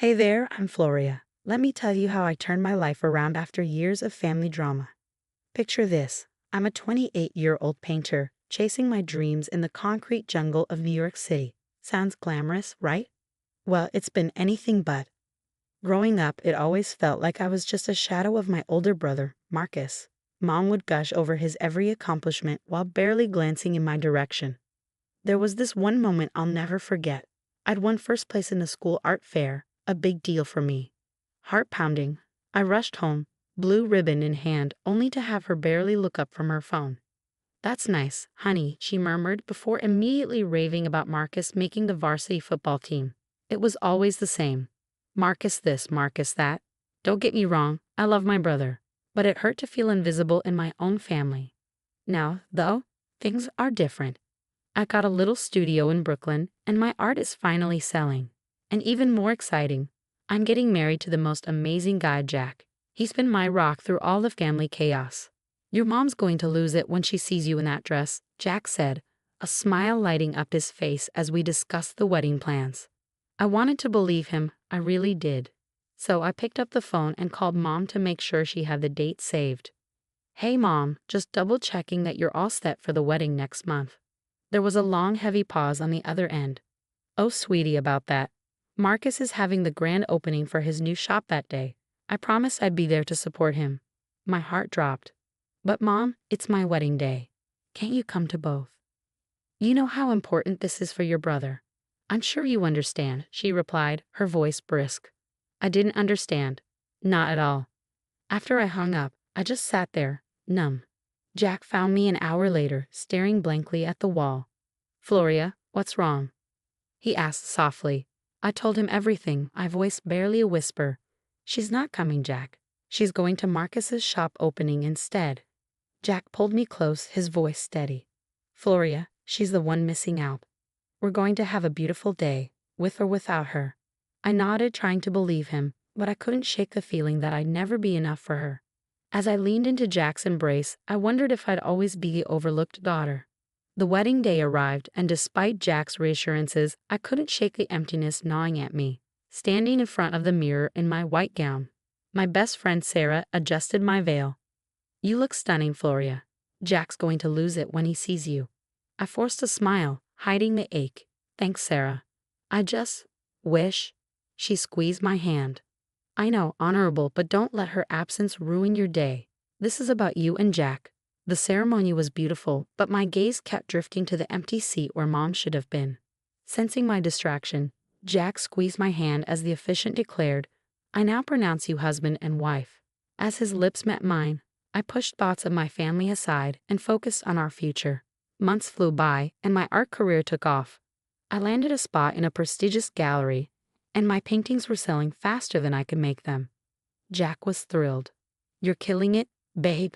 Hey there, I'm Floria. Let me tell you how I turned my life around after years of family drama. Picture this: I'm a 28-year-old painter, chasing my dreams in the concrete jungle of New York City. Sounds glamorous, right? Well, it's been anything but. Growing up, it always felt like I was just a shadow of my older brother, Marcus. Mom would gush over his every accomplishment while barely glancing in my direction. There was this one moment I'll never forget. I'd won first place in the school art fair, a big deal for me. Heart pounding, I rushed home, blue ribbon in hand, only to have her barely look up from her phone. "That's nice, honey," she murmured before immediately raving about Marcus making the varsity football team. It was always the same. Marcus this, Marcus that. Don't get me wrong, I love my brother, but it hurt to feel invisible in my own family. Now, though, things are different. I got a little studio in Brooklyn, and my art is finally selling. And even more exciting, I'm getting married to the most amazing guy, Jack. He's been my rock through all the family chaos. "Your mom's going to lose it when she sees you in that dress," Jack said, a smile lighting up his face as we discussed the wedding plans. I wanted to believe him, I really did. So I picked up the phone and called Mom to make sure she had the date saved. "Hey Mom, just double checking that you're all set for the wedding next month." There was a long, heavy pause on the other end. "Oh, sweetie, about that. Marcus is having the grand opening for his new shop that day. I promised I'd be there to support him." My heart dropped. "But Mom, it's my wedding day. Can't you come to both? You know how important this is for your brother." "I'm sure you understand," she replied, her voice brisk. I didn't understand. Not at all. After I hung up, I just sat there, numb. Jack found me an hour later, staring blankly at the wall. "Floria, what's wrong?" he asked softly. I told him everything, my voice barely a whisper. "She's not coming, Jack. She's going to Marcus's shop opening instead." Jack pulled me close, his voice steady. "Floria, she's the one missing out. We're going to have a beautiful day, with or without her." I nodded, trying to believe him, but I couldn't shake the feeling that I'd never be enough for her. As I leaned into Jack's embrace, I wondered if I'd always be the overlooked daughter. The wedding day arrived, and despite Jack's reassurances, I couldn't shake the emptiness gnawing at me. Standing in front of the mirror in my white gown, my best friend Sarah adjusted my veil. "You look stunning, Floria. Jack's going to lose it when he sees you." I forced a smile, hiding the ache. "Thanks, Sarah. I just wish." She squeezed my hand. "I know, honorable, but don't let her absence ruin your day. This is about you and Jack." The ceremony was beautiful, but my gaze kept drifting to the empty seat where Mom should have been. Sensing my distraction, Jack squeezed my hand as the officiant declared, "I now pronounce you husband and wife." As his lips met mine, I pushed thoughts of my family aside and focused on our future. Months flew by, and my art career took off. I landed a spot in a prestigious gallery, and my paintings were selling faster than I could make them. Jack was thrilled. "You're killing it, babe.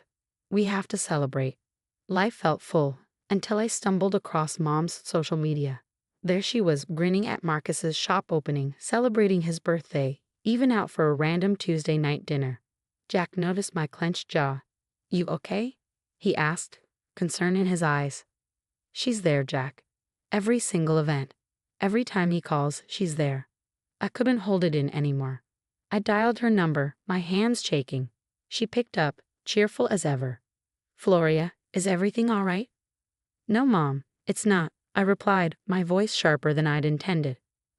We have to celebrate." Life felt full, until I stumbled across Mom's social media. There she was, grinning at Marcus's shop opening, celebrating his birthday, even out for a random Tuesday night dinner. Jack noticed my clenched jaw. "You okay?" he asked, concern in his eyes. "She's there, Jack. Every single event. Every time he calls, she's there." I couldn't hold it in anymore. I dialed her number, my hands shaking. She picked up, cheerful as ever. "Floria, is everything all right?" "No, Mom, it's not," I replied, my voice sharper than I'd intended.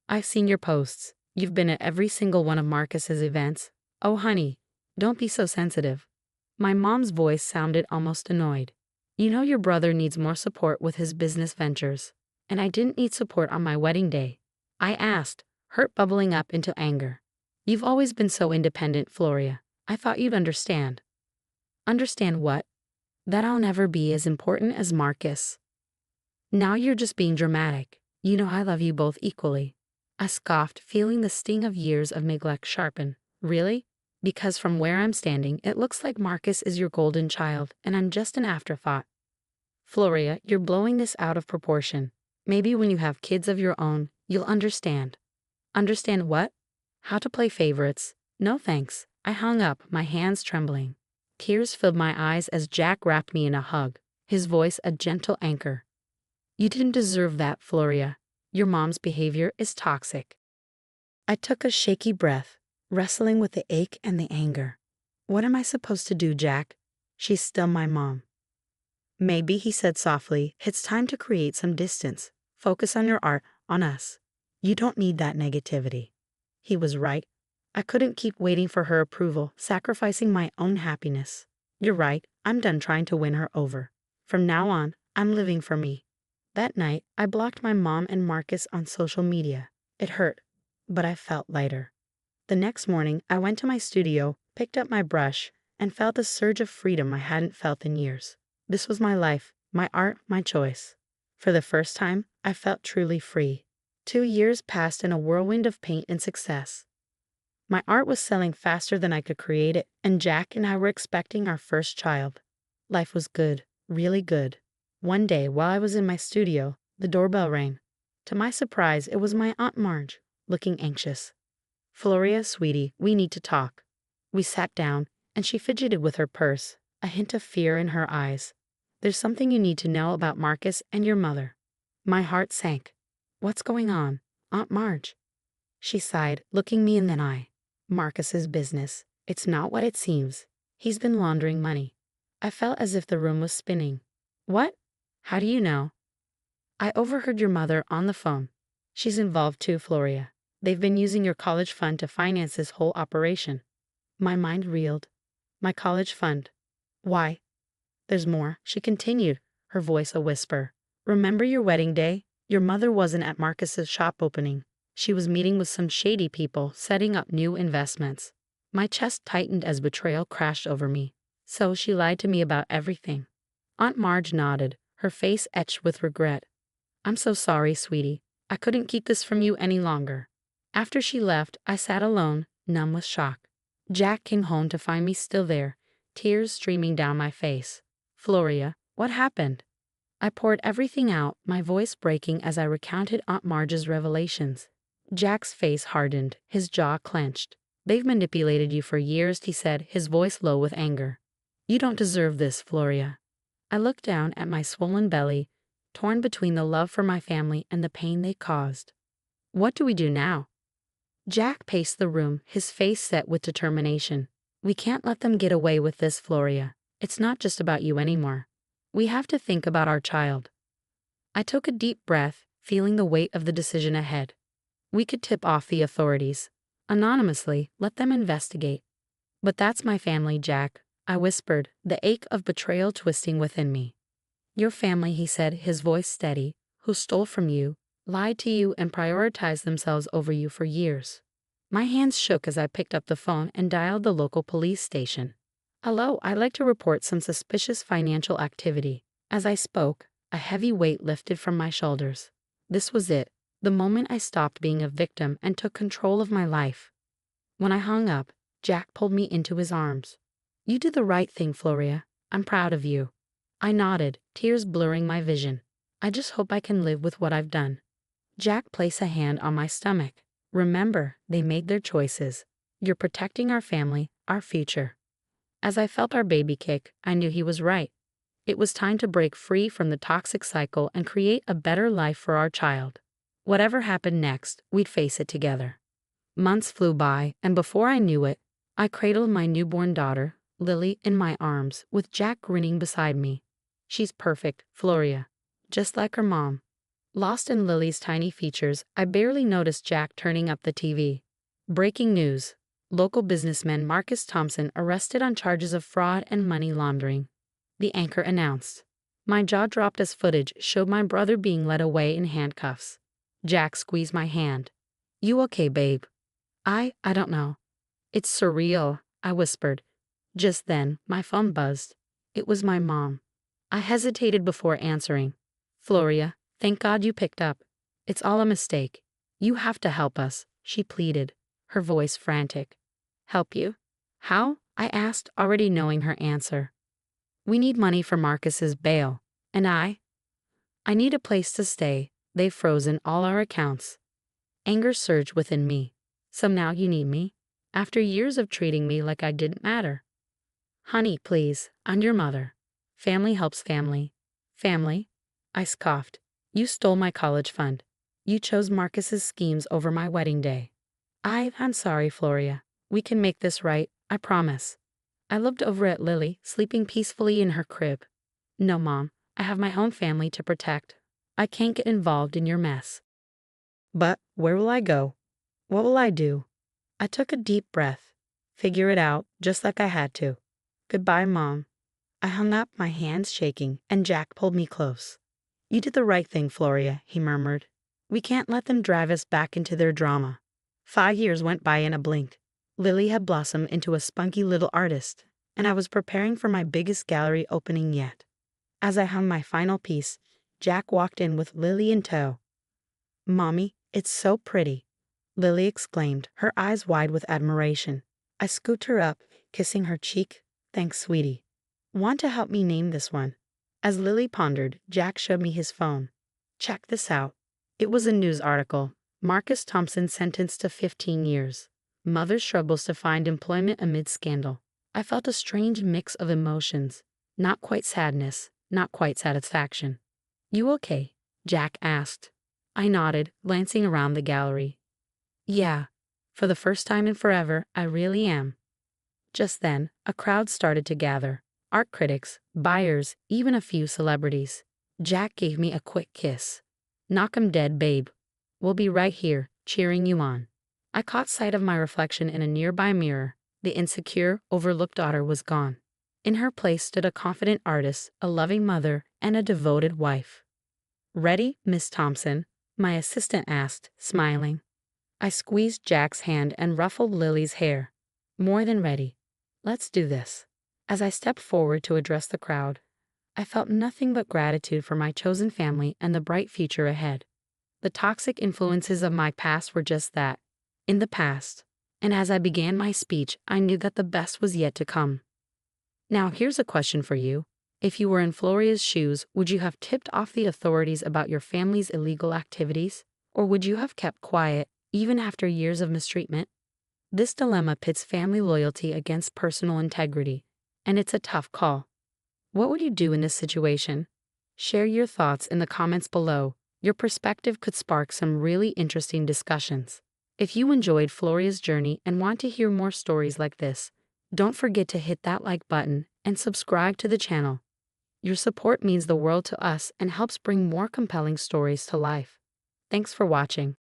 "I've seen your posts. You've been at every single one of Marcus's events. Oh, honey, don't be so sensitive." My mom's voice sounded almost annoyed. "You know your brother needs more support with his business ventures. And I didn't need support on my wedding day." I asked, hurt bubbling up into anger. "You've always been so independent, Floria. I thought you'd understand." "Understand what?" "That I'll never be as important as Marcus." "Now you're just being dramatic. You know I love you both equally." I scoffed, feeling the sting of years of neglect sharpen. "Really? Because from where I'm standing, it looks like Marcus is your golden child, and I'm just an afterthought." "Floria, you're blowing this out of proportion. Maybe when you have kids of your own, you'll understand." "Understand what?" "How to play favorites." "No thanks." I hung up, my hands trembling. Tears filled my eyes as Jack wrapped me in a hug, his voice a gentle anchor. "You didn't deserve that, Floria. Your mom's behavior is toxic." I took a shaky breath, wrestling with the ache and the anger. What am I supposed to do, Jack? She's still my mom. Maybe, he said softly, it's time to create some distance. Focus on your art, on us. You don't need that negativity. He was right. I couldn't keep waiting for her approval, sacrificing my own happiness. You're right, I'm done trying to win her over. From now on, I'm living for me. That night, I blocked my mom and Marcus on social media. It hurt, but I felt lighter. The next morning, I went to my studio, picked up my brush, and felt a surge of freedom I hadn't felt in years. This was my life, my art, my choice. For the first time, I felt truly free. 2 years passed in a whirlwind of paint and success. My art was selling faster than I could create it, and Jack and I were expecting our first child. Life was good, really good. One day, while I was in my studio, the doorbell rang. To my surprise, it was my Aunt Marge, looking anxious. "Floria, sweetie, we need to talk." We sat down, and she fidgeted with her purse, a hint of fear in her eyes. "There's something you need to know about Marcus and your mother." My heart sank. "What's going on, Aunt Marge?" She sighed, looking me in the eye. "Marcus's business. It's not what it seems. He's been laundering money." I felt as if the room was spinning. "What? How do you know?" "I overheard your mother on the phone. She's involved too, Floria. They've been using your college fund to finance this whole operation." My mind reeled. My college fund. Why? "There's more," she continued, her voice a whisper. "Remember your wedding day? Your mother wasn't at Marcus's shop opening. She was meeting with some shady people, setting up new investments." My chest tightened as betrayal crashed over me. So she lied to me about everything. Aunt Marge nodded, her face etched with regret. "I'm so sorry, sweetie. I couldn't keep this from you any longer." After she left, I sat alone, numb with shock. Jack came home to find me still there, tears streaming down my face. "Floria, what happened?" I poured everything out, my voice breaking as I recounted Aunt Marge's revelations. Jack's face hardened, his jaw clenched. "They've manipulated you for years," he said, his voice low with anger. "You don't deserve this, Floria." I looked down at my swollen belly, torn between the love for my family and the pain they caused. "What do we do now?" Jack paced the room, his face set with determination. "We can't let them get away with this, Floria. It's not just about you anymore. We have to think about our child." I took a deep breath, feeling the weight of the decision ahead. We could tip off the authorities. Anonymously, let them investigate. "But that's my family, Jack," I whispered, the ache of betrayal twisting within me. "Your family," he said, his voice steady, "who stole from you, lied to you, and prioritized themselves over you for years." My hands shook as I picked up the phone and dialed the local police station. "Hello, I'd like to report some suspicious financial activity." As I spoke, a heavy weight lifted from my shoulders. This was it, the moment I stopped being a victim and took control of my life. When I hung up, Jack pulled me into his arms. "You did the right thing, Floria. I'm proud of you." I nodded, tears blurring my vision. "I just hope I can live with what I've done." Jack placed a hand on my stomach. "Remember, they made their choices. You're protecting our family, our future." As I felt our baby kick, I knew he was right. It was time to break free from the toxic cycle and create a better life for our child. Whatever happened next, we'd face it together. Months flew by, and before I knew it, I cradled my newborn daughter, Lily, in my arms, with Jack grinning beside me. "She's perfect, Floria. Just like her mom." Lost in Lily's tiny features, I barely noticed Jack turning up the TV. Breaking news. Local businessman Marcus Thompson arrested on charges of fraud and money laundering. The anchor announced. My jaw dropped as footage showed my brother being led away in handcuffs. Jack squeezed my hand. "You okay, babe?" I don't know. "It's surreal," I whispered. Just then, my phone buzzed. It was my mom. I hesitated before answering. "Floria, thank God you picked up. It's all a mistake. You have to help us," she pleaded, her voice frantic. "Help you? How?" I asked, already knowing her answer. "We need money for Marcus's bail, and I need a place to stay. They've frozen all our accounts." Anger surged within me. "So now you need me? After years of treating me like I didn't matter?" "Honey, please, I'm your mother. Family helps family." "Family?" I scoffed. "You stole my college fund. You chose Marcus's schemes over my wedding day." I'm sorry, Floria. We can make this right, I promise. I looked over at Lily, sleeping peacefully in her crib. No, Mom, I have my own family to protect. I can't get involved in your mess. But where will I go? What will I do? I took a deep breath. Figure it out, just like I had to. Goodbye, Mom. I hung up, my hands shaking, and Jack pulled me close. You did the right thing, Floria, he murmured. We can't let them drive us back into their drama. 5 years went by in a blink. Lily had blossomed into a spunky little artist, and I was preparing for my biggest gallery opening yet. As I hung my final piece, Jack walked in with Lily in tow. Mommy, it's so pretty, Lily exclaimed, her eyes wide with admiration. I scooped her up, kissing her cheek. Thanks, sweetie. Want to help me name this one? As Lily pondered, Jack showed me his phone. Check this out. It was a news article. Marcus Thompson sentenced to 15 years. Mother struggles to find employment amid scandal. I felt a strange mix of emotions. Not quite sadness, not quite satisfaction. You okay? Jack asked. I nodded, glancing around the gallery. Yeah. For the first time in forever, I really am. Just then, a crowd started to gather. Art critics, buyers, even a few celebrities. Jack gave me a quick kiss. Knock 'em dead, babe. We'll be right here, cheering you on. I caught sight of my reflection in a nearby mirror. The insecure, overlooked daughter was gone. In her place stood a confident artist, a loving mother, and a devoted wife. Ready, Miss Thompson? My assistant asked, smiling. I squeezed Jack's hand and ruffled Lily's hair. More than ready. Let's do this. As I stepped forward to address the crowd, I felt nothing but gratitude for my chosen family and the bright future ahead. The toxic influences of my past were just that, in the past, and as I began my speech, I knew that the best was yet to come. Now here's a question for you. If you were in Floria's shoes, would you have tipped off the authorities about your family's illegal activities? Or would you have kept quiet, even after years of mistreatment? This dilemma pits family loyalty against personal integrity, and it's a tough call. What would you do in this situation? Share your thoughts in the comments below. Your perspective could spark some really interesting discussions. If you enjoyed Floria's journey and want to hear more stories like this, don't forget to hit that like button and subscribe to the channel. Your support means the world to us and helps bring more compelling stories to life. Thanks for watching.